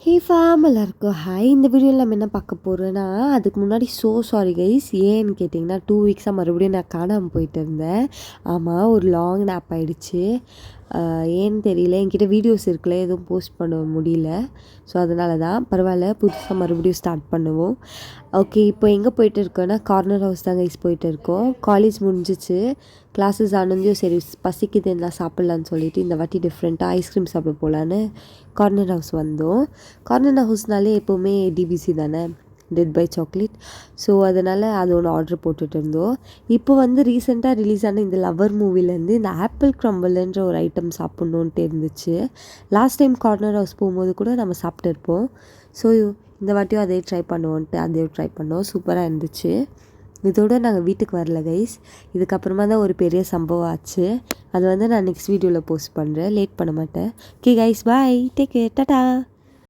ஹே fame எல்லாருக்கும் hi. இந்த வீடியோவில் நம்ம என்ன பார்க்க போகிறோன்னா, அதுக்கு முன்னாடி சாரி கைஸ். ஏன்னு கேட்டிங்கன்னா 2 வீக்ஸாக மறுபடியும் நான் காணாமல் போயிட்டு இருந்தேன். ஆமாம், ஒரு லாங் நேப் ஆகிடுச்சு. ஏன்னு தெரியல, என்கிட்ட வீடியோஸ் இருக்குல்ல, எதுவும் போஸ்ட் பண்ண முடியல. ஸோ அதனால தான். பரவாயில்ல, புதுசாக மறுபடியும் ஸ்டார்ட் பண்ணுவோம். ஓகே, இப்போ எங்கே போயிட்டு இருக்கோன்னா கார்னர் ஹவுஸ் தான் கைஸ் போயிட்டு இருக்கோம். காலேஜ் முடிஞ்சிச்சு, கிளாஸஸ் ஆனந்தையும் சரி பசிக்குது நான் சாப்பிட்லான்னு சொல்லிட்டு இந்த வாட்டி டிஃப்ரெண்ட்டாக ஐஸ்கிரீம் சாப்பிட போகலான்னு கார்னர் ஹவுஸ் வந்தோம். கார்னர் ஹவுஸ்னாலே எப்போவுமே டிபிசி தானே, டெட் பை சாக்லேட். ஸோ அதனால் அது ஒன்று ஆர்டர் போட்டுட்டு இருந்தோம். இப்போ வந்து ரீசெண்டாக ரிலீஸ் ஆன இந்த லவர் மூவிலேருந்து இந்த ஆப்பிள் க்ரம்பிள்ன்ற ஒரு ஐட்டம் சாப்பிட்ணுன்ட்டு இருந்துச்சு. லாஸ்ட் டைம் கார்னர் ஹவுஸ் போகும்போது கூட நம்ம சாப்பிட்டுருப்போம். ஸோ இந்த வாட்டியும் அதே ட்ரை பண்ணுவோன்ட்டு அதையும் ட்ரை பண்ணோம். சூப்பராக இருந்துச்சு. இதோடு நாங்கள் வீட்டுக்கு வரல கைஸ். இதுக்கப்புறமா தான் ஒரு பெரிய சம்பவம் ஆச்சு. அது வந்து நான் நெக்ஸ்ட் வீடியோவில் போஸ்ட் பண்ணுறேன், லேட் பண்ண மாட்டேன். ஓகே கைஸ், பாய், டேக் கேர், டாடா.